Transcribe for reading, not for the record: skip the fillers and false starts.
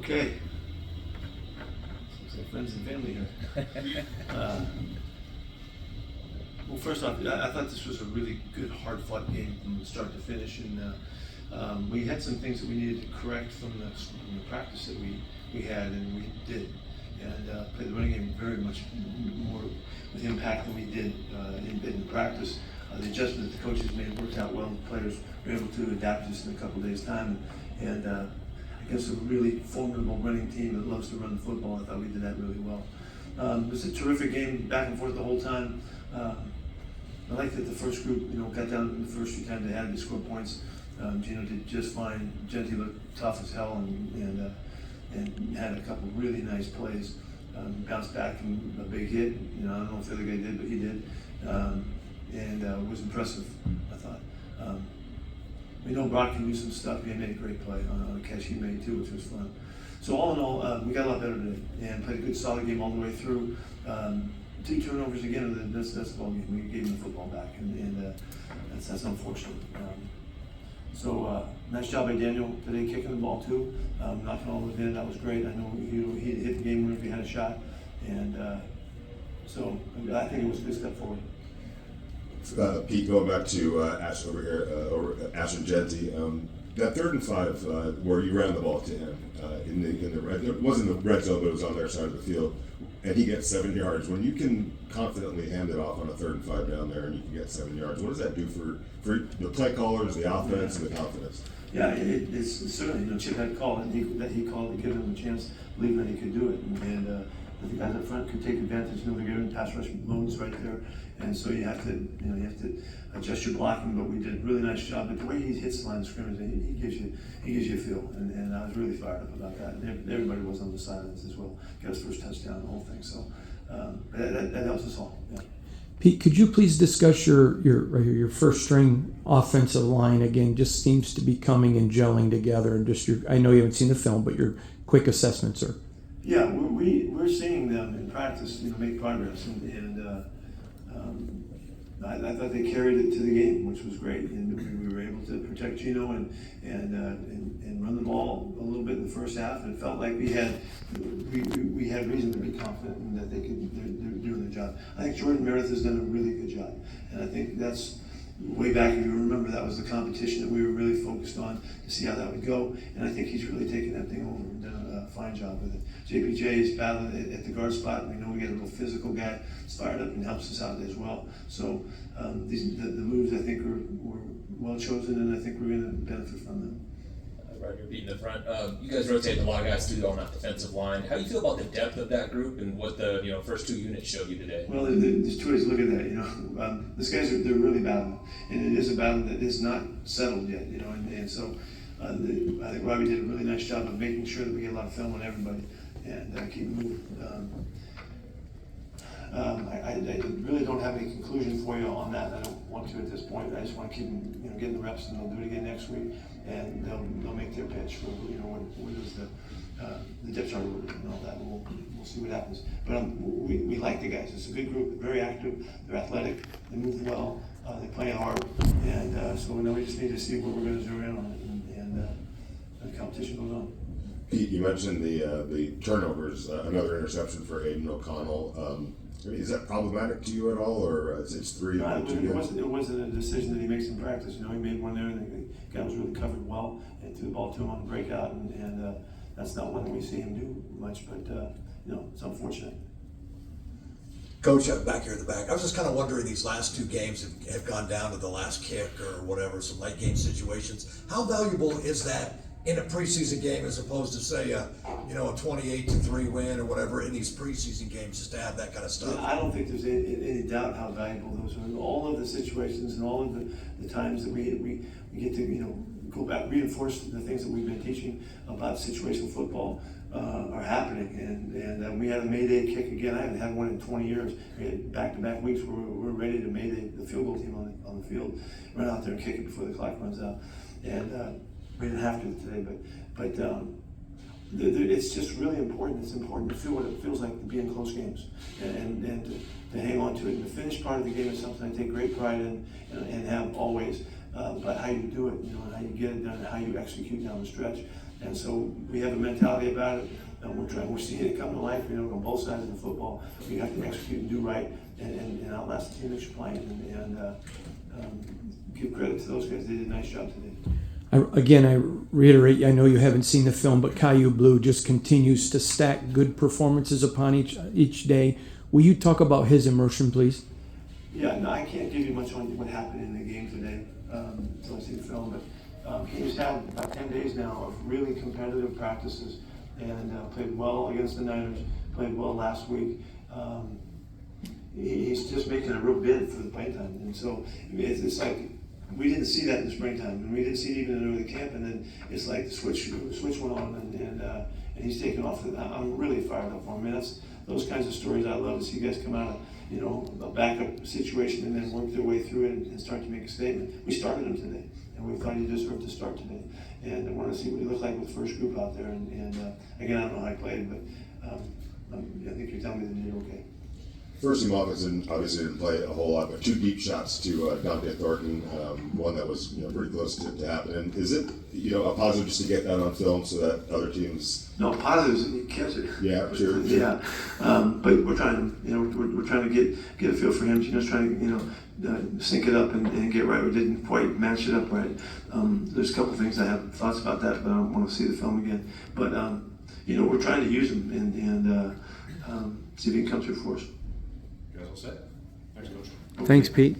Okay. Seems like friends and family here. Well, first off, I thought this was a really good, hard-fought game from start to finish, and we had some things that we needed to correct from the practice that we had, and we did. And played the running game very much more with impact than we did in practice. The adjustment that the coaches made worked out well. The players were able to adapt just in a couple of days' time. And against a really formidable running team that loves to run the football, I thought we did that really well. It was a terrific game, back and forth the whole time. I like that the first group, got down in the first few times they had to score points. Gino did just fine. Genty looked tough as hell and had a couple really nice plays. Bounced back from a big hit. I don't know if the other guy did, but he did. And was impressive, I thought. We know Brock can do some stuff. He made a great play on a catch he made too, which was fun. So all in all, we got a lot better today and played a good solid game all the way through. 2 turnovers again, and that's the ball game. We gave him the football back, and that's unfortunate. So nice job by Daniel today, kicking the ball too, knocking all of it in. That was great. I know he hit the game winner if he had a shot, and so I think it was a good step forward. Pete, going back to Ash over here, Ash and Genty, that 3rd and 5 where you ran the ball to him in the red, it wasn't the red zone, but it was on their side of the field, and he gets 7 yards. When you can confidently hand it off on a 3rd and 5 down there, and you can get 7 yards, what does that do for the play callers, the offense, and the confidence? Yeah, it's certainly. Chip had called it, that he called to give him a chance, believing that he could do it, and the guys up front could take advantage. They're given pass rush loads right there, and so you have to adjust your blocking. But we did a really nice job. But the way he hits the line of scrimmage, he gives you a feel, and I was really fired up about that. And everybody was on the sidelines as well. Got his first touchdown, the whole thing. So that helps us all. Yeah. Pete, could you please discuss your first string offensive line again? Just seems to be coming and gelling together, and just I know you haven't seen the film, but your quick assessment, sir. Yeah, we're seeing them in practice, make progress, and I thought they carried it to the game, which was great, and we were able to protect Gino and run the ball a little bit in the first half, and it felt like we had reason to be confident in that they're doing their job. I think Jordan Meredith has done a really good job, and I think that's way back, if you remember, that was the competition that we were really focused on to see how that would go, and I think he's really taken that thing over and done a fine job with it. JPJ is battling at the guard spot. We know we got a real physical guy. It's fired up and helps us out as well. So the moves, I think, were well chosen, and I think we're going to benefit from them. Roger, beating the front. You guys rotate a lot of guys too on that defensive line. How do you feel about the depth of that group and what the first 2 units showed you today? Well, there's 2 ways to look at that. These guys they're really battling, and it is a battle that is not settled yet. And so I think Robbie did a really nice job of making sure that we get a lot of film on everybody and keep moving. I really don't have any conclusion for you on that. I don't want to at this point. I just want to keep them, getting the reps, and they'll do it again next week, and they'll make their pitch for what is the depth chart and all that. We'll see what happens. But we like the guys. It's a good group. They're very active. They're athletic. They move well. They play hard, and so we just need to see what we're going to zero in on it, and the competition goes on. Pete, you mentioned the turnovers, another interception for Aiden O'Connell. Is that problematic to you at all, or it's 3? No, it wasn't a decision that he makes in practice. He made one there, and the guy was really covered well, and threw the ball to him on the breakout, and that's not one that we see him do much, but it's unfortunate. Coach, back here at the back, I was just kind of wondering, these last 2 games have gone down to the last kick or whatever, some late game situations. How valuable is that in a preseason game as opposed to, say, a 28-3 win or whatever in these preseason games, just to have that kind of stuff? I don't think there's any doubt how valuable those are. All of the situations and all of the times that we get to go back, reinforce the things that we've been teaching about situational football are happening. And we had a Mayday kick again. I haven't had one in 20 years. We had back-to-back weeks where we're ready to Mayday the field goal team on the field, run out there and kick it before the clock runs out. And we didn't have to today, but it's just really important. It's important to feel what it feels like to be in close games and to hang on to it. And the finished part of the game is something I take great pride in and have always. but how you do it, you know, and how you get it done, and how you execute down the stretch. And so we have a mentality about it, and we're seeing it come to life, you know, on both sides of the football. You have to execute and do right, and outlast the team that you're playing, and give credit to those guys. They did a nice job today. I reiterate, I know you haven't seen the film, but Caillou Blue just continues to stack good performances upon each day. Will you talk about his immersion, please? Yeah, no, I can't give you much on what happened in the game today until I see the film, but he's had about 10 days now of really competitive practices and played well against the Niners, played well last week. He's just making a real bid for the playing time, and so it's like, we didn't see that in the springtime, and we didn't see it even in the camp, and then it's like the switch went on, and he's taken off. I'm really fired up for him. That's those kinds of stories I love to see guys come out of, you know, a backup situation and then work their way through it and start to make a statement. We started him today, and we thought he deserved to start today, and I want to see what he looked like with the first group out there. And again, I don't know how he played, but I think you're telling me that he did okay. First team offense obviously didn't play a whole lot, but 2 deep shots to Dante Thornton, one that was pretty close to happen. And is it a positive just to get that on film so that other teams? No, positive is you catch it. Yeah, sure. Yeah, but we're trying to we're trying to get a feel for him. Gino's trying to sync it up and get right. We didn't quite match it up right. There's a couple things I have thoughts about that, but I don't want to see the film again. But we're trying to use him and see if he can come through for us. You guys all set? Thanks, Coach. Thanks, Pete.